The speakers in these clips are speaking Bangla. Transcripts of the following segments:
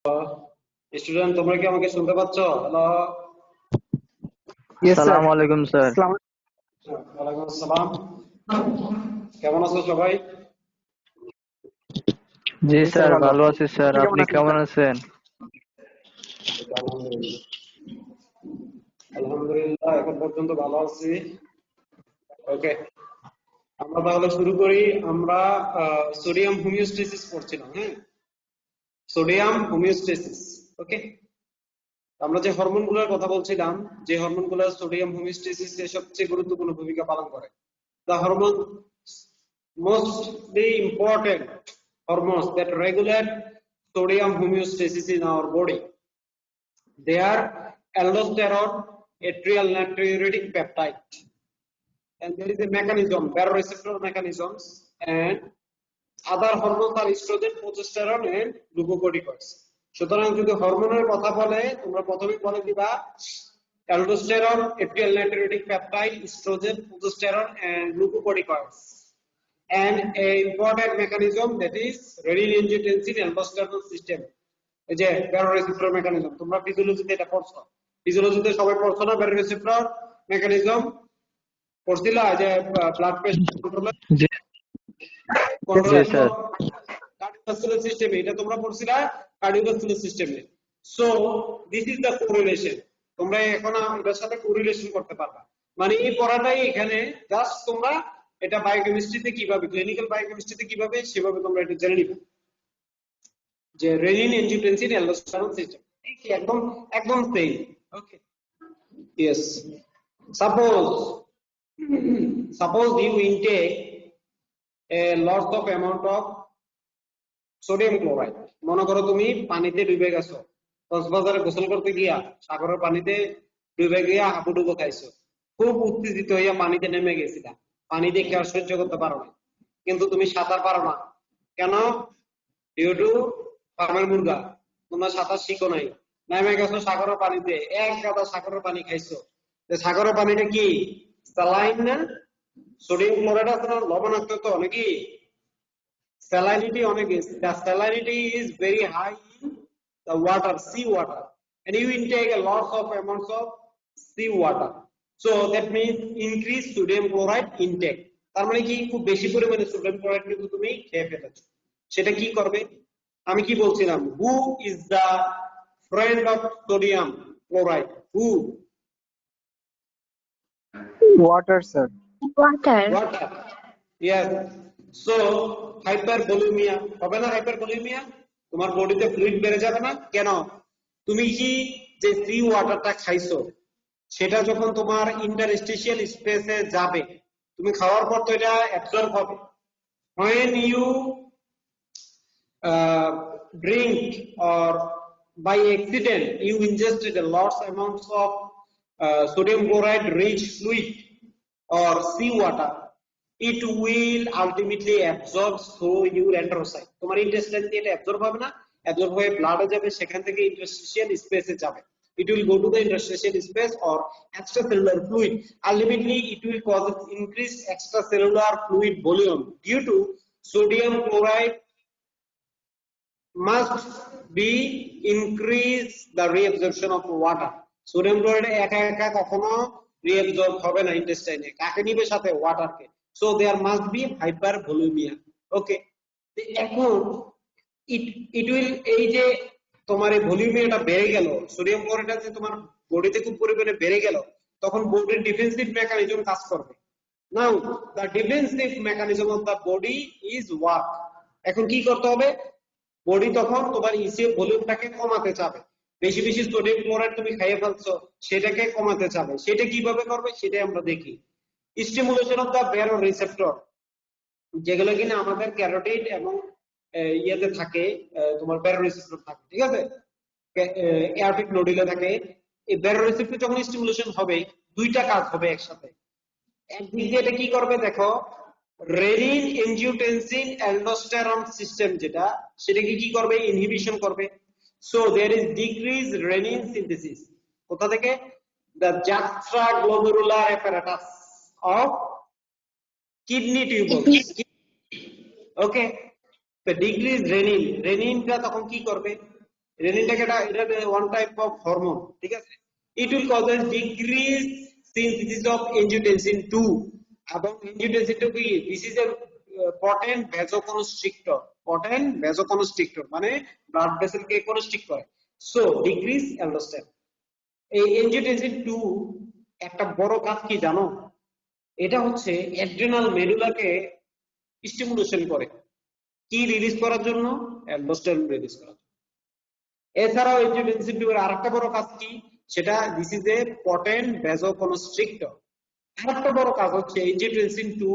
স্টুডেন্ট, তোমরা কি আমাকে শুনতে পাচ্ছ? হ্যালো। Yes, sir. সালাম আলাইকুম স্যার। Islam. ওয়ালাইকুম আসসালাম। কেমন আছো সবাই? জি জি স্যার স্যার, ভালো। ভালো আছি স্যার। আপনি কেমন আপনি আছেন কেমন স্যার? আছেন? আলহামদুলিল্লাহ। আলহামদুলিল্লাহ, এখন পর্যন্ত ভালো আছি। ওকে, আমরা তাহলে শুরু করি। আমরা সোডিয়াম হোমিওস্টেসিস পড়ছিলাম। হ্যাঁ, সোডিয়াম হোমিওস্টেসিস। ওকে, আমরা যে হরমোনগুলোর কথা বলছিলাম, যে হরমোনগুলো সোডিয়াম হোমিওস্টেসিসে সবচেয়ে গুরুত্বপূর্ণ ভূমিকা পালন করে। The hormone mostly important hormones that regulate sodium homeostasis in our body. They are aldosterone, atrial natriuretic peptide, and there is a mechanism, baroreceptor mechanisms, and other hormones are estrogen, progesterone, and glucocorticoids. সুতরাং যদি হরমোনের কথা বলে, তোমরা প্রথমেই বলে দিবা aldosterone, atrial natriuretic peptide, estrogen, progesterone, and glucocorticoids. And a important mechanism, that is renin-angiotensin aldosterone system. এই যে baroreceptor mechanism, তোমরা ফিজিওলজিতে এটা পড়ছো। ফিজিওলজিতে সবাই পড়ছো না baroreceptor mechanism? পড়ছিলা যে ব্লাড প্রেসার কন্ট্রোলার জি জি স্যার। কার্ডিওভাস্কুলার সিস্টেমে, এটা তোমরা পড়ছিলা কার্ডিওভাস্কুলার সিস্টেমে। So this is the correlation. তোমরা এখন এটার সাথে কোরিলেশন করতে পারবা। মানে এই পড়াটাই এখানে জাস্ট তোমরা এটা বায়োকেমিস্ট্রিতে কিভাবে, ক্লিনিক্যাল বায়োকেমিস্ট্রিতে কিভাবে, সেভাবে তোমরা এটা জেনে নিবে যে রেনিন, এনজিওটেনসিন, অ্যালডোস্টেরন সিস্টেম একদম একদম same. Okay, yes. Suppose you intake a lots of amount of sodium chloride. মনে করো তুমি পানিতে ডুবে গেছো, কক্সবাজারে গোসল করতে গিয়া সাগরের পানিতে ডুবে গিয়া হাবুডুবু খাইছো, খুব উত্তেজিত হইয়া পানিতে নেমে গেছিলা, পানি দেখে আর সহ্য করতে পারো না, কিন্তু তুমি সাঁতার পারো না। কেন? ডিউ টু ফার্মের মুরগা, তোমরা সাঁতার শিখো নাই, নেমে গেছো সাগরের পানিতে, এক গাদা সাগরের পানি খাইছো। সাগরের পানিটা কি স্যালাইন না? সোডিয়াম ক্লোরাইড আছে না, লবণাক্ত তো নাকি? Salinity the salinity is very high in the water, sea water, and you intake a lot of amounts of sea water. So that means increase sodium chloride intake. তার মানে কি খুব বেশি পরিমাণে সোডিয়াম ক্লোরাইড কিন্তু তুমি খেয়ে ফেলেছো। সেটা কি করবে? আমি কি বলছিলাম, who is the friend of sodium chloride? Who? Water, sir. Water. Water. Yes. So hypervolemia হবে না? হাইপারভলিউমিয়া, তোমার বডিতে ফ্লুইড বেড়ে যাবে না? কেন? তুমি কি যে সি ওয়াটারটা খাইছো, সেটা যখন তোমার ইন্টারস্টিশিয়াল স্পেসে যাবে, তুমি খাওয়ার পর তো এটা অ্যাবজর্ব হবে। when you drink or by accident you ingested a large amounts of sodium chloride rich fluid or sea water, it will ultimately absorb through your enterocyte. তোমার ইন্টেস্টাইন দিয়ে এটা অ্যাবজর্ব হবে না, অ্যাবজর্ব হয়ে ব্লাডে যাবে, সেখান থেকে ইন্টারস্টিশিয়াল স্পেসে যাবে। It will go to the interstitial space or extracellular fluid. Ultimately, it will cause increased extracellular fluid volume due to sodium chloride must be increase the reabsorption of water. Sodium chloride একা একা কখনো রিঅ্যাবজর্ব হবে না ইন্টেস্টাইনে, কাকে নিবে সাথে? ওয়াটারকে। So there must be hypervolemia. Okay, এখন ইট উইল, এই যে তোমার এই ভলিউমিয়াটা বেড়ে গেল, সোডিয়াম ক্লোরাইডটা যে তোমার বডিতে খুব পরিমাণে বেড়ে গেল, তখন বডির ডিফেন্সিভ মেকানিজম কাজ করবে। Now the defensive mechanism of the body is work. এখন কি করতে হবে? বডি তখন তোমার ইসিএফ ভলিউমটাকে কমাতে চাবে, বেশি বেশি সোডিয়াম ক্লোরাইড তুমি খাইয়ে ফেলছো, সেটাকে কমাতে চাবে। সেটা কিভাবে করবে সেটাই আমরা দেখি। Stimulation of the barrow receptor, যেগুলো কিনা আমাদের ক্যারোটিড এবং ইয়েতে থাকে, তোমার ব্যারো রিসেপ্টর থাকে, ঠিক আছে, এয়ারটিক নোডুলে থাকে। এই ব্যারো রিসেপ্টর যখন স্টিমুলেশন হবে, দুইটা কাজ হবে একসাথে। একদিক দিয়ে এটা কি করবে দেখো, রেনিন, এনজিওটেনসিন, অ্যালডোস্টেরন সিস্টেম যেটা, সেটাকে কি করবে? ইনহিবিশন করবে। So there is decrease renin synthesis. কোথা থেকে? The juxtaglomerular apparatus of kidney tubules. Okay, তো ডিক্রিজ রেনিন, রেনিনটা তখন কি করবে? রেনিনটাকে এটা ওয়ান টাইপ অফ হরমোন, ঠিক আছে। ইট will causes decrease synthesis of angiotensin 2 এবং এনজিওটেনসিন 2 কি this is a potent vasoconstrictor মানে ব্লাড ভেসেল কে কনস্ট্রিক্ট করে। So decrease aldosterone. এই এনজিওটেনসিন 2 একটা বড় কাজ কি জানো? এটা হচ্ছে অ্যাড্রেনাল মেডুলাকে স্টিমুলেশন করে, কি রিলিজ করার জন্য? অ্যালডোস্টেরন রিলিজ করার জন্য। এছাড়াও এনজিওটেনসিন 2 এর আরেকটা বড় কাজ কি? সেটা this is a potent vasoconstrictor. আরেকটা বড় কাজ হচ্ছে angiotensin 2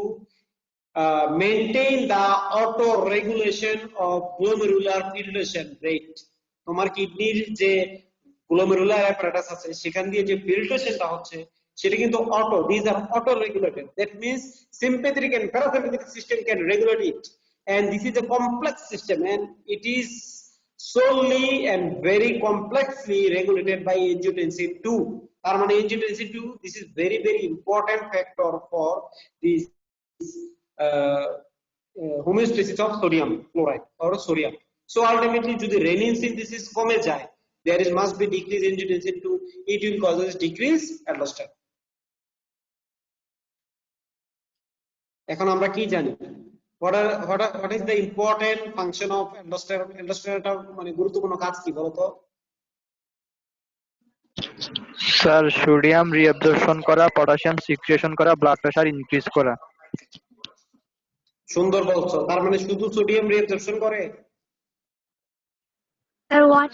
maintain the auto regulation of glomerular filtration rate. তোমার কিডনির যে গ্লোমেরুলার অ্যাপারেটাস আছে সেখান দিয়ে যে ফিল্ট্রেশনটা হচ্ছে সেটা কিন্তু auto, this are auto regulated. That means sympathetic and parasympathetic system can regulate it, and this is a complex system and it is solely and very complexly regulated by angiotensin 2. তার মানে angiotensin 2 this is very very important factor for this homeostasis of sodium chloride or sodium. So ultimately যদি renin synthesis কমে যায়, there is must be decrease in angiotensin 2, it will causes decrease aldosterone. এখন আমরা কি জানি? what is the important function of aldosterone? aldosterone টা মানে গুরুত্বপূর্ণ কাজ কি বলতো? স্যার সোডিয়াম রিঅ্যাবজর্পশন করা, পটাশিয়াম সিক্রেশন করা, ব্লাড প্রেশার ইনক্রিজ করা। সুন্দর বলছো। তার মানে শুধু সোডিয়াম রিঅ্যাবজর্পশন করে?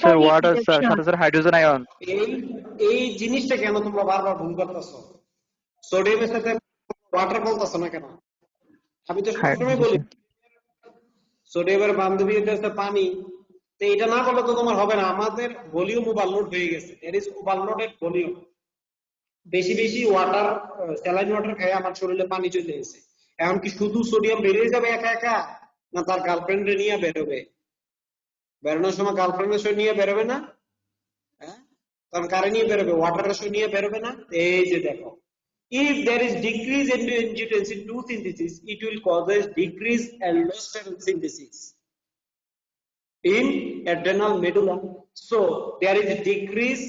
Sir water sir, reduction. সাথে স্যার হাইড্রোজেন আয়ন। এই এই জিনিসটা কেন তোমরা বারবার ভুল করতেছো? সোডিয়ামের সাথে ওয়াটার বলতেছো না কেন? আমি তো সবসময় বলি সোডিয়ামের বান্ধবী হচ্ছে পানি। তো এটা না বললে তো তোমার হবে না। আমাদের ভলিউম ওভারলোড হয়ে গেছে, এর ইজ ওভারলোডেড ভলিউম। বেশি বেশি ওয়াটার, স্যালাইন ওয়াটার খেয়ে আমার শরীরে পানি চলে এসেছে। এখন কি শুধু সোডিয়াম বেরিয়ে যাবে একা একা, না তার গার্লফ্রেন্ডে নিয়ে বেরোবে? বেরোনোর সময় গার্লফ্রেন্ডের সঙ্গে নিয়ে বেরোবে না? হ্যাঁ, তখন কারে নিয়ে বেরোবে? ওয়াটারের সঙ্গে নিয়ে বেরোবে না? এই যে দেখো, if there is decrease in angiotensin 2 synthesis, it will causes decrease aldosterone synthesis in adrenal medulla. So there is a decrease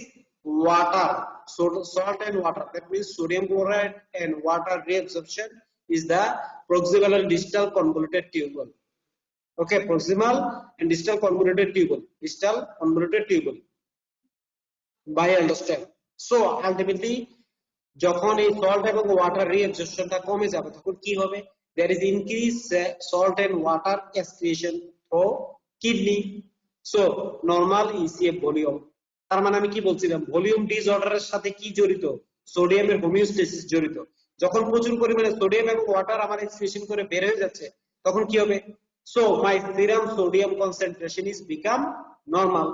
water, so salt and water, that means sodium chloride and water reabsorption is the proximal and distal convoluted tubule. Okay, proximal and distal convoluted tubule by aldosterone. So ultimately যখন এই সল্ট এবং ওয়াটার রিঅ্যাবজর্পশনটা কমে যাবে তখন কি হবে? there is increase salt and water excretion through kidney. So normal ECF volume. তার মানে আমি কি বলছিলাম? ভলিউম ডিসঅর্ডারের সাথে কি জড়িত? সোডিয়ামের হোমিওস্টেসিস জড়িত। যখন প্রচুর পরিমাণে সোডিয়াম এবং ওয়াটার আমার এক্সক্রিশন করে বের হয়ে যাচ্ছে তখন কি হবে? So my serum sodium concentration is become normal.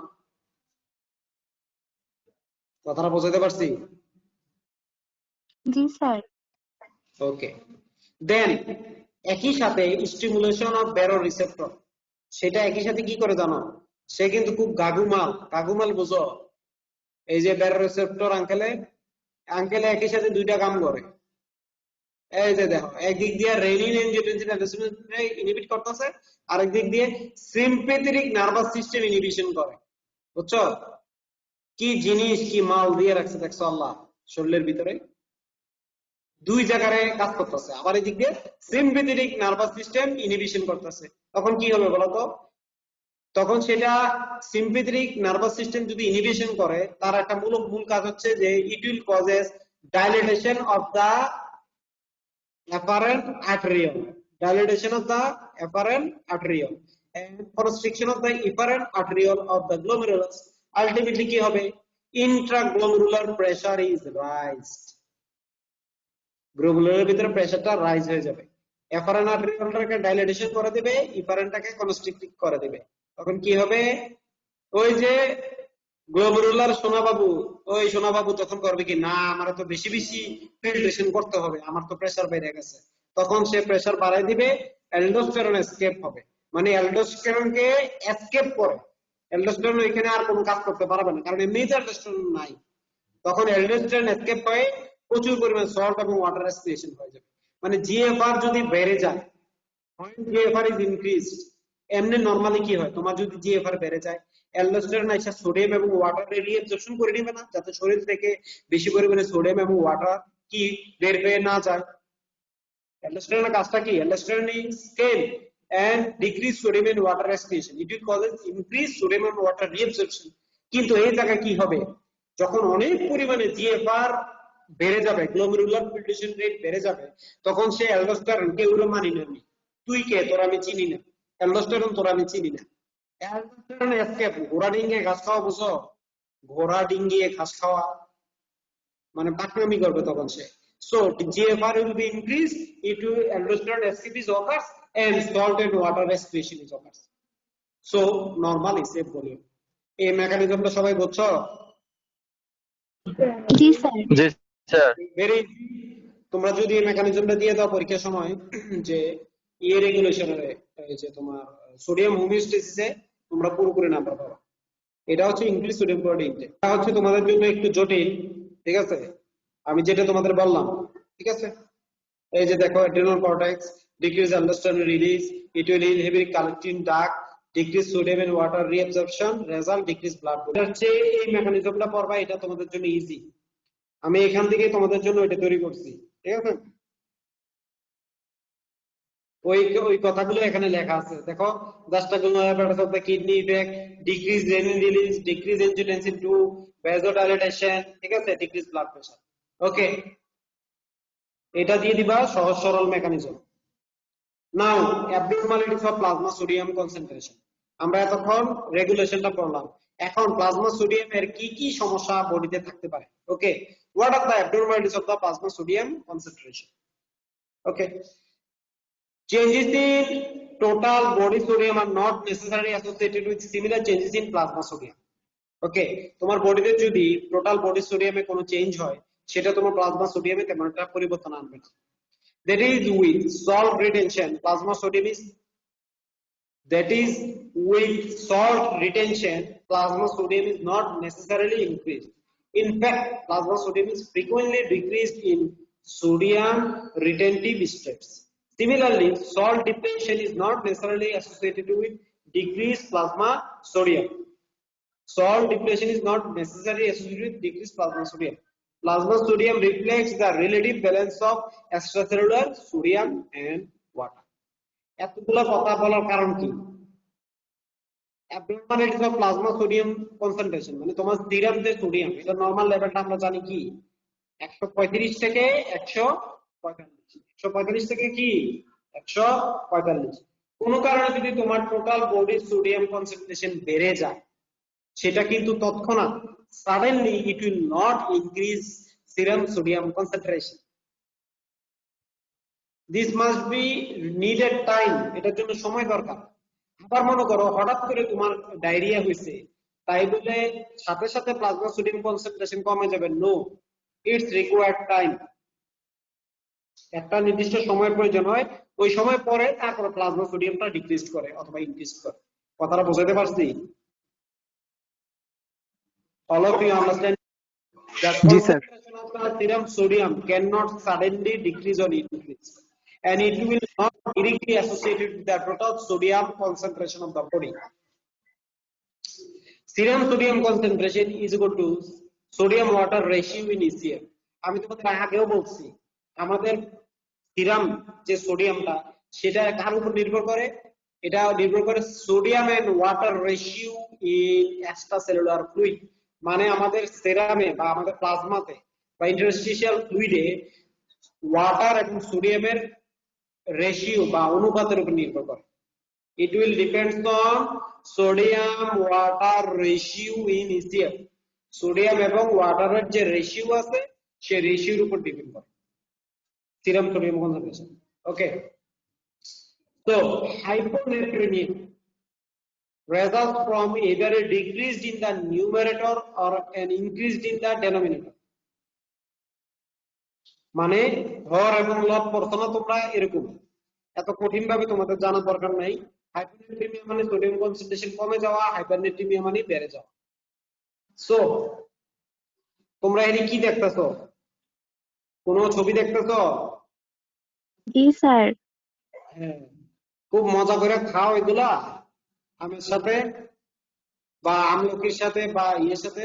কথাটা বোঝাতে পারছি? জি স্যার। ওকে, দেন একই সাথে স্টিমুলেশন অফ ব্যারো রিসেপ্টর, সেটা একই সাথে কি করে জানো? সে কিন্তু খুব গাগুমাল বুঝো? এই যে ব্যারো রিসেপ্টর আঙ্কেলে একই সাথে দুইটা কাম করে। এই যে দেখো, একদিক দিয়ে রেনিন এনজিওটেনসিন অ্যালডোস্টেরন ইনহিবিট করতেছে, আরেক দিক দিয়ে সিম্প্যাথেটিক নার্ভাস সিস্টেম ইনহিবিশন করে। বুঝছো কি জিনিস, কি মাল দিয়ে রাখছে দেখছো আল্লাহ শরীরের ভিতরে? দুই জায়গায় কাজ করতেছে। আবার এদিক দিয়ে সিম্প্যাথেটিক নার্ভাস সিস্টেম ইনহিবিশন করতেছে। তখন কি হবে বলতো? তখন সেটা সিম্প্যাথেটিক নার্ভাস সিস্টেম যদি ইনহিবিশন করে, তার একটা মূল কাজ হচ্ছে যে it will causes dilatation of the afferent arteriole, and constriction of the efferent arteriole of the glomerulus. Ultimately কি হবে? Intraglomerular pressure is raised. Glomerular ভিতরে প্রেসারটা রাইজ হয়ে যাবে। এফারেন্ট আর্টেরিওলটাকে ডাইলেটেশন করে দিবে, ইফারেন্টটাকে কনস্ট্রিক্ট করে দিবে। তখন কি হবে? ওই যে গ্লোমেরুলার সোনাবাবু তখন করবে কি, না আমার তো বেশি বেশি ফিল্ট্রেশন করতে হবে, আমার তো প্রেসার বেড়ে গেছে। তখন সে প্রেসার বাড়ায় দিবে, অ্যালডোস্টেরন এসকেপ হবে। মানে অ্যালডোস্টেরনকে এসকেপ করে, অ্যালডোস্টেরন এখানে আর কোনো কাজ করতে পারবে না, কারণ এমনিতে অ্যালডোস্টেরন নাই। তখন অ্যালডোস্টেরন এসকেপ হয়ে প্রচুর পরিমাণে সল্ট এবং ওয়াটার এক্সক্রিশন হয়ে যাবে। মানে জিএফআর যদি বেড়ে যায়, when GFR is increased, এমনি নরমালি কি হয়? তোমার যদি জিএফআর বেড়ে যায়, অ্যালডোস্টেরন এসে সোডিয়াম এবং ওয়াটারের রিঅ্যাবজর্পশন করে নেবে না, যাতে শরীর থেকে বেশি পরিমাণে সোডিয়াম এবং ওয়াটার কি বের হয়ে না যায়। অ্যালডোস্টেরনের কাজটা কি? Aldosterone is scale and decrease sodium and water respiration. It will cause increase sodium and water reabsorption. কিন্তু এই জায়গায় কি হবে, যখন অনেক পরিমাণে জিএফআর বেড়ে যাবে, গ্লোমেরুলার ফিল্ট্রেশন রেট বেড়ে যাবে, তখন সে অ্যালডোস্টেরন কে ওগুলো মানি না। তুই কে? তোর আমি চিনি না। অ্যালডোস্টেরন তোর আমি চিনি না। অ্যালডোস্টেরন এসকেপ, ঘোড়া ডিঙ্গিয়ে ঘাস খাওয়া, বুঝো? ঘোড়া ডিঙ্গিয়ে ঘাস খাওয়া মানে পাকনামি করবে তখন সে। So GFR will be increased, it will aldosterone escape is occurs and salt and water respiration is occurs. So normally safe volume. এই মেকানিজমটা সবাই বুঝছো? জি স্যার। জি স্যার। ভেরি, তোমরা যদি এই মেকানিজমটা দিয়ে দাও পরীক্ষার সময় যে রেগুলেশনের এই যে তোমার সোডিয়াম হোমিওস্ট্যাসিসে তোমরা পুরোপুরি নাম্বার পাবা। এটা হচ্ছে ইনক্রিজ সোডিয়াম ক্লোরাইড ইনটেক। এটা হচ্ছে তোমাদের জন্য একটু জটিল, ঠিক আছে? আমি যেটা তোমাদের বললাম, ঠিক আছে? এই যে দেখো, adrenal cortex decrease aldosterone release, it will inhibit collecting duct, decrease sodium and water reabsorption, result decrease blood volume. এটা হচ্ছে এই মেকানিজমটা পড়বা, এটা তোমাদের জন্য ইজি। আমি এখান থেকে তোমাদের জন্য এটা তৈরি করছি, ঠিক আছে? ওই ওই কথাগুলো এখানে লেখা আছে, দেখো। Gustatosis of the kidney effect, decrease renin release, decrease angiotensin 2, vasodilatation, ঠিক আছে? Decrease blood pressure. ওকে, এটা দিয়ে দিবা সহজ সরল mechanism. Now abnormalities of plasma sodium concentration, আমরা এতক্ষণ রেগুলেশনটা পড়লাম। এখন প্লাজমা সোডিয়াম এর কি কি সমস্যা বডিতে থাকতে পারে? Okay, what are the abnormalities of the plasma sodium concentration? Okay, changes in total body sodium are not necessarily associated with similar changes in plasma sodium. ওকে, তোমার বডিতে যদি টোটাল বডি সোডিয়ামে কোনো চেঞ্জ হয়, সেটা তোমার প্লাজমা সোডিয়ামে তেমন একটা পরিবর্তন আনবে না। That is with salt retention, plasma sodium is not necessarily increased. In fact, plasma sodium is frequently decreased in sodium retentive states. Similarly, salt depletion is not necessarily associated with decreased plasma sodium. Salt depletion is not necessarily associated with decreased plasma sodium. Plasma sodium reflects the relative balance of extracellular sodium and water. এতগুলো কথা বলার কারণ কি? abnormalities of plasma sodium concentration মানে তোমার সিরাম যে সোডিয়াম, এটা নরমাল লেভেলটা আমরা জানি কি 135 থেকে 145, 145 থেকে কি 145। কোন কারণে যদি তোমার টোটাল বডি সোডিয়াম কনসেন্ট্রেশন বেড়ে যায়, সেটা কিন্তু তৎক্ষণাৎ suddenly it will not increase serum sodium concentration. This must be needed time, এটার জন্য সময় দরকার। আবার মনে করো হঠাৎ করে তোমার ডায়রিয়া হয়েছে, তাই বলে সাথে সাথে প্লাজমা সোডিয়াম কনসেন্ট্রেশন কমে যাবে? No, it's required time. একটা নির্দিষ্ট সময়ের প্রয়োজন হয়, ওই সময় পরে তারপরে প্লাজমা সোডিয়ামটা ডিক্রিজ করে অথবা ইনক্রিজ করে। কথাটা বোঝাতে পারছি? All of you understand that concentration of the serum sodium cannot suddenly decrease or increase, and it will not directly associated with the total sodium concentration of the body. Serum sodium concentration is equal to sodium water ratio in ECM. আমি তোমাদের আগেও বলছি, আমাদের সিরাম যে সোডিয়ামটা, সেটা কার উপর নির্ভর করে? এটা নির্ভর করে sodium and water ratio in extracellular fluid, মানে আমাদের সেরামে বা আমাদের প্লাজমাতে বা ইন্টারস্টিশিয়াল ফ্লুইডে ওয়াটার এবং সোডিয়ামের রেশিও বা অনুপাতের উপর নির্ভর করে। It will depends on sodium water ratio in ECM. Sodium এবং ওয়াটারের যে রেশিও আছে, সেই রেশিওর উপর ডিপেন্ড করে serum sodium concentration. Okay, so hyponatremia results from either a decrease in the numerator or an increase in the denominator. মানে হর এবং লব পড়ছো না তোমরা, এরকম এত কঠিন ভাবে তোমাদের জানার দরকার নাই। হাইপোনেট্রিমিয়া মানে সোডিয়াম কনসেন্ট্রেশন কমে যাওয়া, হাইপারনেট্রিমিয়া মানে বেড়ে যাওয়া। সো তোমরা এখানে কি দেখতেছো? কোনো ছবি দেখতেছো? জি স্যার। হ্যাঁ, খুব মজা করে খাও এগুলা আমের সাথে। বা আমলকির সাথে বা ইয়ের সাথে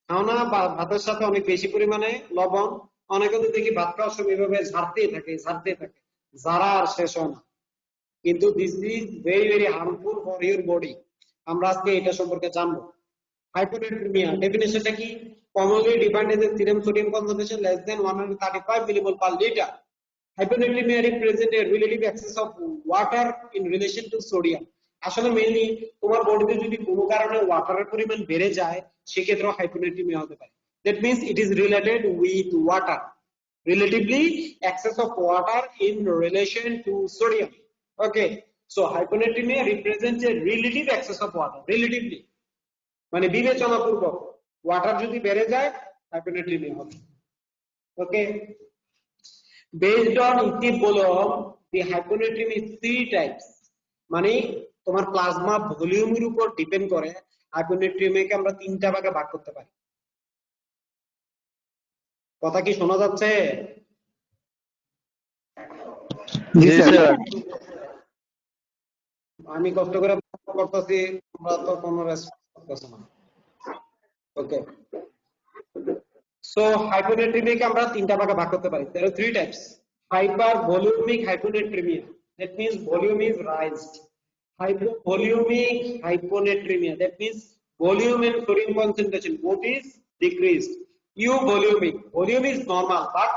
খাও না, বা ভাতের সাথে অনেক বেশি পরিমাণে লবণ, অনেকে তো দেখি ভাত খাওয়ার সময় এভাবে ঝাড়তেই থাকে, ঝাড়া আর শেষ হয় না। কিন্তু this is very very harmful for your body. আমরা আজকে এটা সম্পর্কে জানবো। হাইপোনেট্রিমিয়া ডেফিনেশনটা কি? commonly defined as a serum sodium concentration less than 135 millimole per liter. Hyponatremia represent a relative excess of water in relation to sodium. আসলে মেইনলি তোমার বডিতে যদি কোনো কারণে ওয়াটারের পরিমাণ বেড়ে যায় সেক্ষেত্রে হাইপোনেট্রিমিয়া হতে পারে। That means it is related with water, relatively excess of water in relation to sodium. Okay, so hyponatremia represents a relative excess of water, relatively মানে বিবেচনাপূর্বক ওয়াটার যদি বেড়ে যায় হাইপোনেট্রিমিয়া হবে। Okay, based on equilibrium the hyponatremia is 3 types, মানে তোমার প্লাজমা ভলিউমের উপর ডিপেন্ড করে হাইপোনেট্রিমিয়াকে আমরা 3টা ভাগে ভাগ করতে পারি। কথা কি শোনা যাচ্ছে? জি স্যার। আমি কষ্ট করে করতেছি, তোমরা তো কোনো রেসপন্স করতেছ না। ওকে, সো হাইপোনেট্রিমিয়াকে আমরা 3টা ভাগে ভাগ করতে পারি। there are 3 types. Hypervolumic hyponatremia, that means volume is raised. Hypovolemic hyponatremia, that means volume and sodium concentration both is decreased. Euvolemic, volume is normal but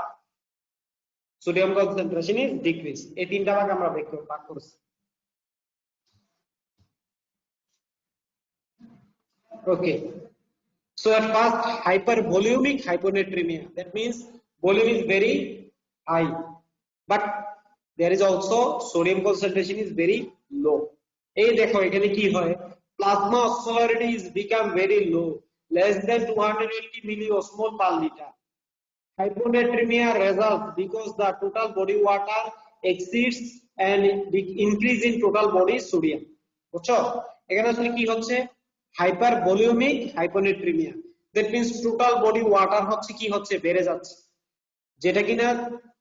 sodium concentration is decreased. এই 3টা ভাগ আমরা ভাগ করছি। Okay, so at first hypervolumic hyponatremia, that means volume is very high but there is also sodium concentration is very low. এই দেখো এখানে কি হয়, plasma osmolarity is become very low, less than 280 milliosmol per liter. Hyponatremia results because the total body water exceeds and increase in total body sodium. বুঝছো এখানে আসলে কি হচ্ছে, hypervolemic hyponatremia, that means total body water হচ্ছে কি হচ্ছে বেড়ে যাচ্ছে, যেটা কিনা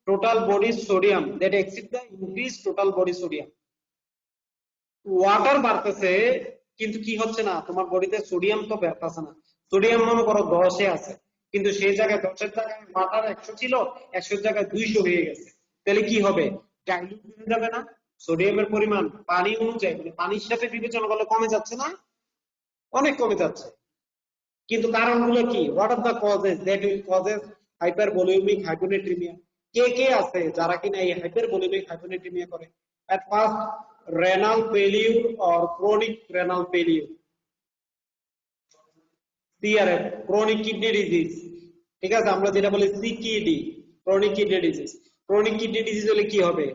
total body sodium that exceed the increase total body sodium. Water বাড়তেছে কিন্তু কি হচ্ছে না, তোমার বডিতে সোডিয়াম তো বাড়তেছে না। সোডিয়াম মনে করো 10-এ আছে, কিন্তু সেই জায়গায় 10-এর জায়গায় ওয়াটার 100 ছিল, 100-এর জায়গায় 200 হয়ে গেছে। তাহলে কি হবে, ডাইলিউট হয়ে যাবে না? সোডিয়ামের পরিমাণ পানি অনুযায়ী মানে পানির সাথে বিবেচনা করলে কমে যাচ্ছে না? অনেক কমে যাচ্ছে। কিন্তু কারণগুলো কি? What are the causes that will causes hypervolemic hyponatremia? কে কে আছে যারা কিনা এই হাইপারভলিউমিক হাইপোনেট্রিমিয়া করে? At first renal failure or chronic renal failure, CRF chronic kidney disease, ঠিক আছে, আমরা যেটা বলি CKD chronic kidney disease। chronic kidney disease হলে কি হবে,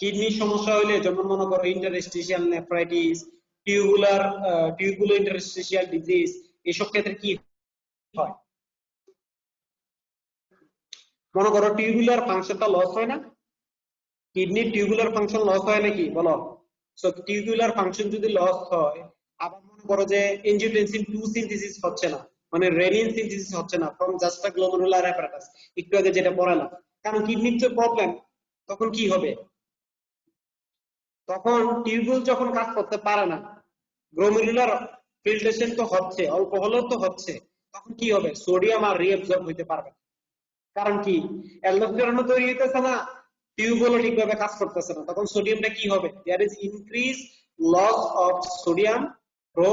কিডনির সমস্যা হলে যেমন মনে করো ইন্টারস্টিশিয়াল নেফ্রাইটিস, টিউবুলো ইন্টারস্টিশিয়াল ডিজিজ, এসব ক্ষেত্রে কি হয়, মনে করো টিউবুলার ফাংশনটা লস হয় না? কিডনির টিউবুলার ফাংশন লস হয় নাকি বলো? সো টিউবুলার ফাংশন যদি লস হয়, আবার মনে করো যে এনজিওটেনসিন 2 সিনথেসিস হচ্ছে না, মানে রেনিন সিনথেসিস হচ্ছে না ফ্রম জাস্টা গ্লোমেরুলার অ্যাপারাটাস, একটু আগে যেটা পড়ালাম, কারণ কিডনির তো প্রবলেম, তখন কি হবে, তখন টিউবুল যখন কাজ করতে পারে না, গ্লোমেরুলার ফিল্ট্রেশন তো হচ্ছে, অল্প হলেও তো হচ্ছে, তখন কি হবে, সোডিয়াম আর রিঅ্যাবজর্ব হইতে পারবে না। কারণ কি, অ্যালডোস্টেরন তৈরি হইতেছে না, টিউবগুলো ঠিকভাবে কাজ করতেছে না, তখন সোডিয়ামটা কি হবে, there is increase loss of sodium from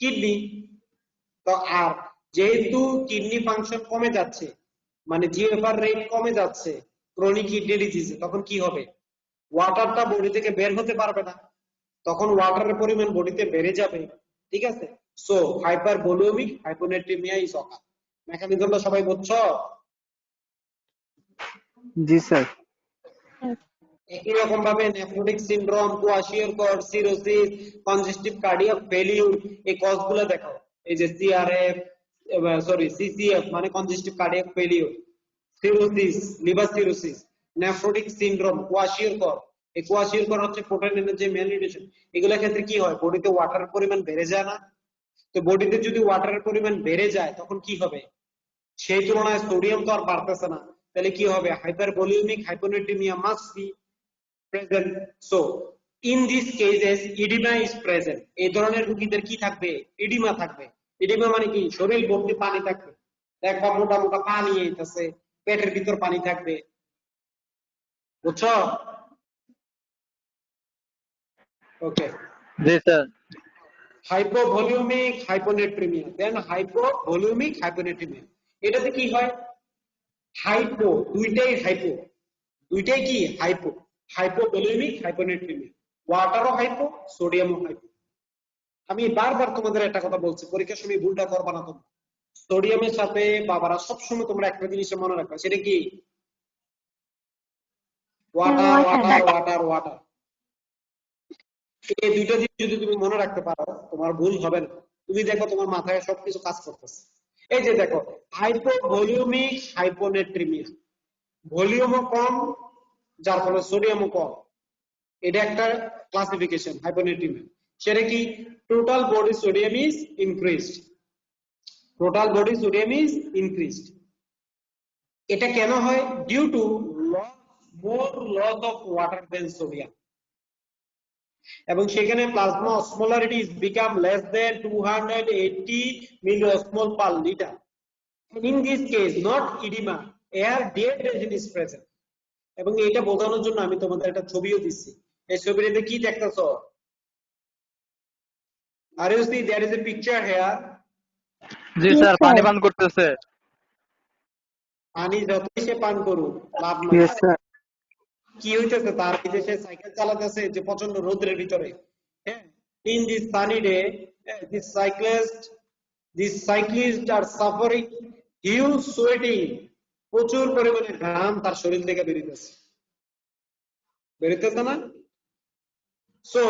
kidney. তো আর যেহেতু কিডনি ফাংশন কমে যাচ্ছে, মানে জিএফআর রেট কমে যাচ্ছে ক্রনিক কিডনি ডিজিজে, তখন কি হবে, ওয়াটারটা বডি থেকে বের হতে পারবে না, তখন ওয়াটারের পরিমাণ বডিতে বেড়ে যাবে। ঠিক আছে, so hypervolemic hyponatremia is occur. মেকানিজমটা সবাই বুঝছো? জি স্যার। একই রকম ভাবে nephrotic syndrome, kwashiorkor, cirrhosis, congestive cardiac failure, এই কজগুলো দেখো, এই যে সিআরএফ সিসিএফ মানে congestive cardiac failure, cirrhosis liver cirrhosis, nephrotic syndrome, kwashiorkor, এই কোয়াশিওরকর হচ্ছে প্রোটিন এনার্জি ম্যালনিউট্রিশন, এগুলোর ক্ষেত্রে কি হয়, বডিতে ওয়াটারের পরিমাণ বেড়ে যায় না? তো বডিতে যদি ওয়াটারের পরিমাণ বেড়ে যায় তখন কি হবে, সেই তুলনায় সোডিয়াম তো আর বাড়তেছে না, তাহলে কি হবে, hypervolemic hyponatremia must be present. So in these cases edema is present, এই ধরনের রোগীদের কি থাকবে, এডিমা থাকবে। এডিমা মানে কি, শরীর ভর্তি পানি থাকবে, দেখবা মোটা মোটা পানি আইতাছে, পেটের ভিতর পানি থাকবে, বুঝছো? ওকে, জি স্যার। হাইপোভলিউমিক হাইপোনেট্রিমিয়া, দেন হাইপোভলিউমিক হাইপোনেট্রিমিয়া। এটাতে কি হয়, হাইপো, দুইটাই কি হাইপো, হাইপোভলিউমিক হাইপোনেট্রিমিয়া, ওয়াটারও হাইপো, সোডিয়ামও হাইপো। আমি বারবার তোমাদের একটা কথা বলছি, পরীক্ষার সময় ভুলটা করবা না তোমরা। সোডিয়ামের সাথে বাবারা সবসময় তোমরা একটা জিনিস মনে রাখবা, সেটা কি, ওয়াটার ওয়াটার ওয়াটার ওয়াটার। এই দুইটা জিনিস যদি তুমি মনে রাখতে পারো, তোমার ভুল হবে না, তুমি দেখো তোমার মাথায় সবকিছু কাজ করতেছে। এই যে দেখো, হাইপোভলিউমিক হাইপোনেট্রিমিয়া, ভলিউমও কম, যার ফলে সোডিয়ামও কম, এটা একটা ক্লাসিফিকেশন হাইপোনেট্রিমিয়া। সেটা কি, total body sodium is increased, total body sodium is increased. এটা কেন হয়, due to more loss of water than sodium, এবং সেখানে plasma osmolarity is become less than 280 milliosmol per litre. In this case, not edema, air dehydration is present. এবং এটা বোঝানোর জন্য আমি তোমাদের একটা ছবিও দিচ্ছি। এই ছবিটাতে কি দেখতেছো? Are you see there is a picture here? G sir, পানি পান করতেছে। পানি যতই সে পান করুক লাভ নাই। Yes, sir. কি হইতেছে, তার বিদেশে সাইকেল চালাতেছে যে প্রচন্ড রোদের ভিতরে, হ্যাঁ, in this sunny day, these cyclists are suffering huge sweating, প্রচুর পরিমাণে ঘাম তার শরীর থেকে বেরোতেছে না? So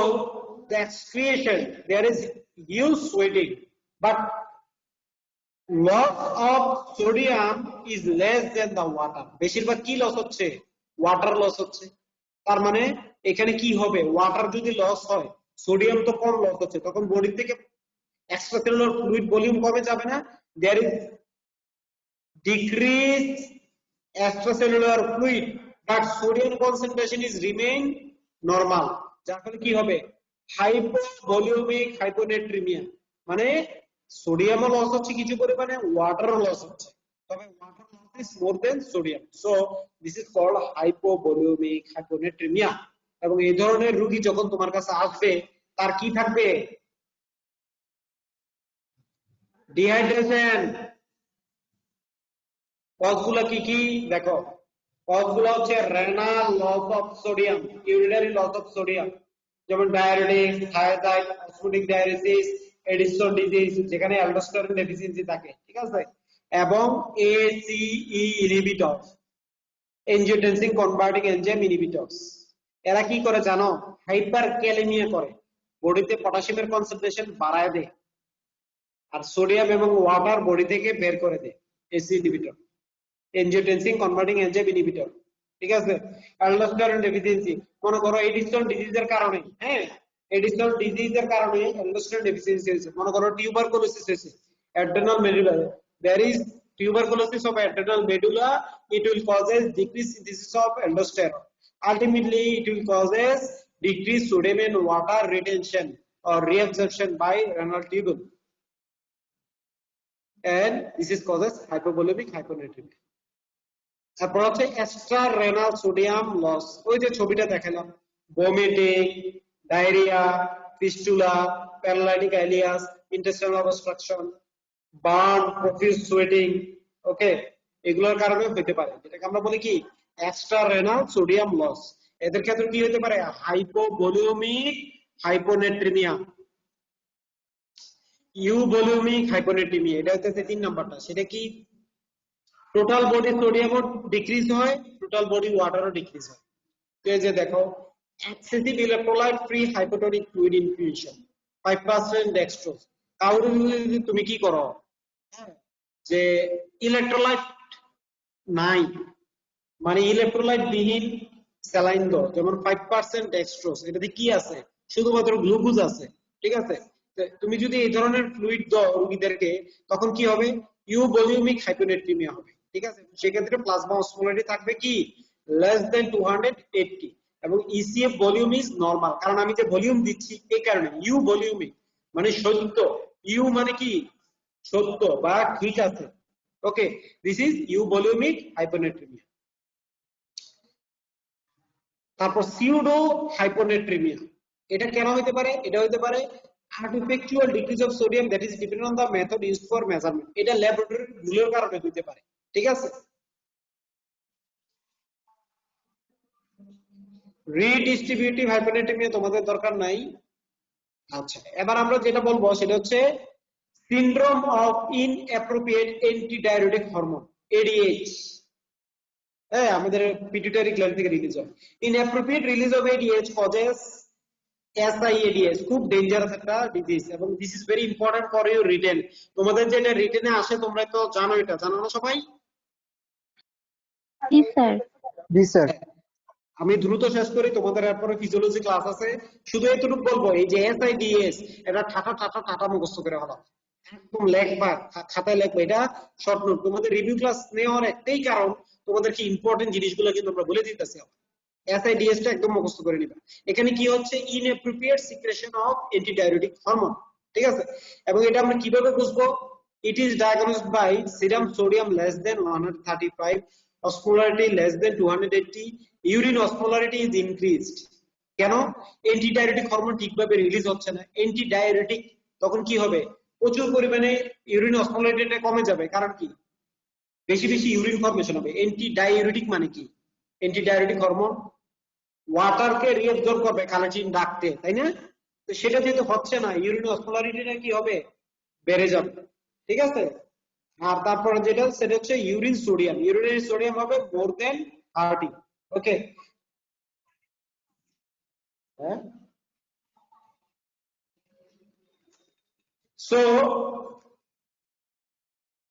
the excretion, there is huge sweating, but loss of sodium is less than the water. বেশিরভাগ কি লস হচ্ছে, ওয়াটার লস হচ্ছে। তার মানে এখানে কি হবে, ওয়াটার যদি লস হয়, সোডিয়াম তো কম লস হচ্ছে, তখন বডি থেকে এক্সট্রাসেলুলার ফ্লুইড ভলিউম কমে যাবে না, there is decrease extracellular fluid, but sodium concentration is remain normal, যার ফলে কি হবে, হাইপোভলিউমিক হাইপোনেট্রিমিয়া, মানে সোডিয়ামও লস হচ্ছে কিছু পরিমাণে, ওয়াটারও লস হচ্ছে, তবে water loss is more than sodium, so this is called hypovolemic hyponatremia. এবং এই ধরনের রোগী যখন তোমার কাছে আসবে, তার কি থাকবে, ডিহাইড্রেশন। কজগুলো কি কি দেখো, কজগুলো হচ্ছে renal loss of sodium, urinary loss of sodium, যেমন diabetes, thyroid, osmotic dialysis, Addison disease, যেখানে অ্যালডোস্টেরন ডেফিসিয়েন্সি থাকে, ঠিক আছে, এবং ACE inhibitors, angiotensin converting enzyme inhibitors. এরা কি করে জানো, হাইপারক্যালেমিয়া করে, বডিতে পটাশিয়ামের কনসেন্ট্রেশন বাড়ায় দেয়, আর সোডিয়াম এবং ওয়াটার বডি থেকে বের করে দেয়, ACE inhibitor, angiotensin converting enzyme inhibitor, ঠিক আছে। অ্যালডোস্টেরন ডেফিসিয়েন্সি, মনে করো এডিসন ডিজিজের কারণে, হ্যাঁ, এডিসন ডিজিজের কারণে অ্যালডোস্টেরন ডেফিসিয়েন্সি হয়েছে, মনে করো টিউবারকুলোসিস হয়েছে, adrenal medulla, there is tuberculosis of adrenal medulla, it will causes decreased synthesis of aldosterone, ultimately it will causes decreased sodium and water retention or reabsorption by renal tubule, and this is causes hypovolemic hyponatremia. তারপর হচ্ছে এক্সট্রা রেনাল সোডিয়াম লস, ওই যে ছবিটা দেখালাম, vomiting, diarrhoea, fistula, paralytic ileus, intestinal obstruction, burn, profuse sweating, okay, এগুলোর কারণে হতে পারে, যেটাকে আমরা বলি কি এক্সট্রা রেনাল সোডিয়াম লস। এদের ক্ষেত্রে কি হতে পারে, হাইপোভলিউমিক হাইপোনেট্রিমিয়া, ইউভলিউমিক হাইপোনেট্রিমিয়া, এটা হচ্ছে 3 নাম্বারটা। সেটা কি, টোটাল বডি সোডিয়ামও ডিক্রিজ হয়, টোটাল বডি ওয়াটারও ডিক্রিজ হয়। তো এই যে দেখো, excessive electrolyte free hypotonic fluid infusion, 5% dextrose. কাউরে যদি তুমি কি করো, যে ইলেকট্রোলাইট নাই, মানে ইলেকট্রোলাইট বিহীন স্যালাইন দাও, যেমন 5% ডেক্সট্রোজ, এটাতে কি আছে, শুধুমাত্র গ্লুকোজ আছে, ঠিক আছে। তুমি যদি এই ধরনের ফ্লুইড দাও রোগীদেরকে, তখন কি হবে, ইউভলিউমিক হাইপোনেট্রিমিয়া হবে, ঠিক আছে। সেক্ষেত্রে প্লাজমা অসমোলারিটি থাকবে কি লেস দেন 280, এবং ইসিএফ ভলিউম ইজ নরমাল, কারণ আমি যে ভলিউম দিচ্ছি এই কারণে। ইউ ভলিউমিক মানে সত্য, ইউ মানে কি সত্য বা ঠিক আছে। ওকে, দিস ইজ ইউ ভলিউমিক হাইপোনেট্রিমিয়া। তারপর সিউডো হাইপোনেট্রিমিয়া, এটা কেন হতে পারে? এটা হতে পারে artificial decrease of sodium that is dependent on the method used for measurement, এটা ল্যাবরেটরি ভুলের কারণে হতে পারে, ঠিক আছে। রিডিস্ট্রিবিউটিভ হাইপোনেট্রিমিয়া তোমাদের দরকার নাই। আচ্ছা, এবার আমরা যেটা বলবো সেটা হচ্ছে syndrome of inappropriate antidiuretic hormone, ADH. হ্যাঁ, আমাদের পিটুইটারি গ্ল্যান্ড থেকে রিলিজ হয়। Inappropriate release of ADH causes SIADS, খুব ডেঞ্জারাস একটা ডিজিজ, এবং this is very important for your written. তোমাদের যেটা রিটেনে আসে তোমরা তো জানো, এটা জানো না সবাই? জি স্যার। জি স্যার। আমি দ্রুত শেষ করি, তোমাদের এরপরে ফিজিওলজি ক্লাস আছে। শুধু এতটুকু বলবো, এই যে SIDS এটা ঠাটা মুখস্থ করে হলো, একদম লেখবা, খাতায় লেখবা, এটা শর্ট নোট। তোমাদের রিভিউ ক্লাস নেওয়ার একটাই কারণ তোমাদেরকে ইম্পর্টেন্ট জিনিসগুলো কিন্তু আমরা বলে দিতেছি। SIDS টা একদম মুখস্থ করে নিবা। এখানে কি হচ্ছে? Inappropriate secretion of antidiuretic hormone, ঠিক আছে। এবং এটা আমরা কিভাবে বুঝবো? It is diagnosed by serum sodium less than 135, osmolarity less than 280, urine osmolarity is increased. কেন? অ্যান্টিডাইউরেটিক হরমোন ঠিকভাবে রিলিজ হচ্ছে না। অ্যান্টিডাইউরেটিক তখন কি হবে? প্রচুর পরিমাণে ইউরিন অসমোলারিটিটা কমে যাবে, কারণ কি? বেশি বেশি ইউরিন ফর্মেশন হবে। অ্যান্টিডাইউরেটিক মানে কি? অ্যান্টিডাইউরেটিক হরমোন ওয়াটারকে রিঅ্যাবজর্ব করবে কালেটিন ডাকতে, তাই না? তো সেটা যেহেতু হচ্ছে না, ইউরিন অসমোলারিটিটা কি হবে? বেড়ে যাবে, ঠিক আছে। আর তারপরে যেটা সেটা হচ্ছে ইউরিন সোডিয়াম, ইউরিনারি সোডিয়াম হবে মোর দেন 30। ওকে, হ্যাঁ। So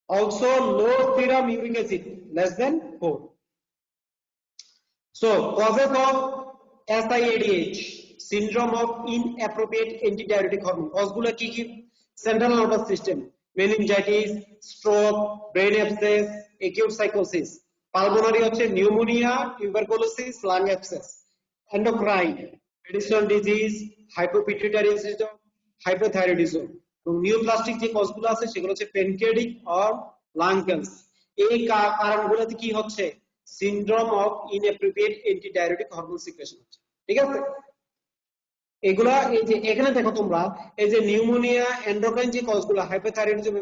also low serum uric acid less than 4. So causes of SIADH, syndrome of inappropriate antidiuretic hormone, cause গুলো কি কি? Central nervous system, meningitis, stroke, brain abscess, acute psychosis. Pulmonary হচ্ছে pneumonia, tuberculosis, lung abscess. Endocrine, medicinal disease, hypopituitarism, hypothyroidism. এবং নিউপ্লাস্টিক যে কজগুলো আছে সেগুলো হচ্ছে প্যানক্রিয়াটিক অর লাং ক্যান্সার। এই কারণগুলোতে কি হচ্ছে? Syndrome of inappropriate antidiuretic hormone secretion হচ্ছে, ঠিক আছে। এগুলা এই যে এখানে দেখো তোমরা, এই যে নিউমোনিয়া, এন্ডোক্রাইন যে কজগুলো, hypothyroidism,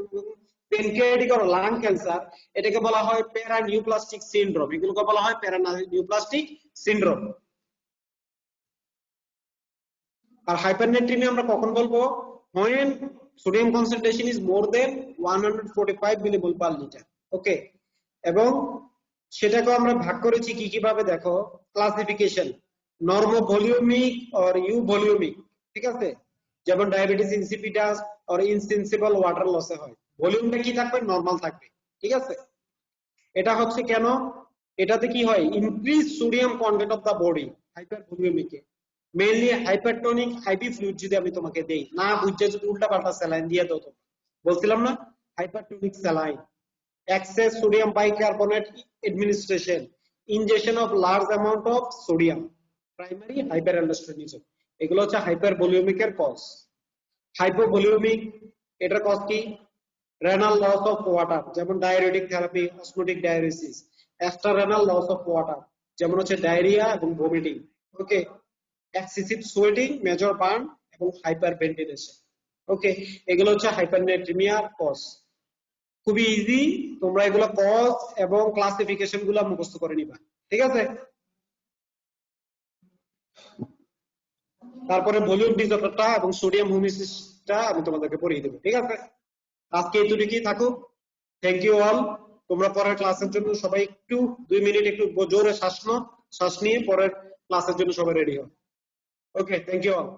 pancreatic or lung cancer, এটাকে বলা হয় প্যারানিউপ্লাস্টিক সিনড্রোম। এগুলোকে বলা হয় প্যারানিউপ্লাস্টিক সিনড্রোম। আর হাইপারনেট্রিমিয়া আমরা কখন বলবো? when sodium concentration is more than 145 millimole per liter. ওকে, এবং সেটাকে আমরা ভাগ করেছি কি কিভাবে দেখো, ক্লাসিফিকেশন, নরমোভলিউমিক অর ইউভলিউমিক, ঠিক আছে। যেমন diabetes insipidus or insensible water লসে হয়, ভলিউমটা কি থাকবে? নরমাল থাকবে, ঠিক আছে। এটা হচ্ছে কেন? এটাতে কি হয়? Increase sodium content of the body, হাইপারভলিউমিকে। মেইনলি হাইপারটোনিক আইভি ফ্লুইড যদি আমি তোমাকে দেই, না বুঝছে যদি উল্টা পাল্টা স্যালাইন দিয়ে দাও, তো বলছিলাম না hypertonic saline, excess sodium bicarbonate administration, ingestion of large amount of sodium, primary hyperaldosteronism, এগুলো হচ্ছে হাইপারভলিউমিক এর কজ। হাইপোভলিউমিক এটার কজ কি? renal loss of water, যেমন diuretic therapy, osmotic diuresis. Extrarenal loss of water, যেমন হচ্ছে ডায়রিয়া এবং vomiting. Okay, excessive sweating, major burn এবং হাইপারভেন্টিলেশন। ওকে, এগুলো হচ্ছে হাইপারনেট্রিমিয়ার কজ। খুবই ইজি, তোমরা এগুলো কজ এবং ক্লাসিফিকেশন গুলো মুখস্থ করে নিবা, ঠিক আছে। তারপরে ভলিউম ডিসঅর্ডারটা এবং সোডিয়াম হোমিওসিসটা আমি তোমাদেরকে পড়িয়ে দেবো, ঠিক আছে। আজকে এতটুকুই থাকুক। Thank you all. তোমরা পরের ক্লাসের জন্য সবাই একটু 2 মিনিট একটু জোরে শ্বাস নিয়ে পরের ক্লাসের জন্য সবাই রেডি হও। ওকে, থ্যাংক ইউ অল।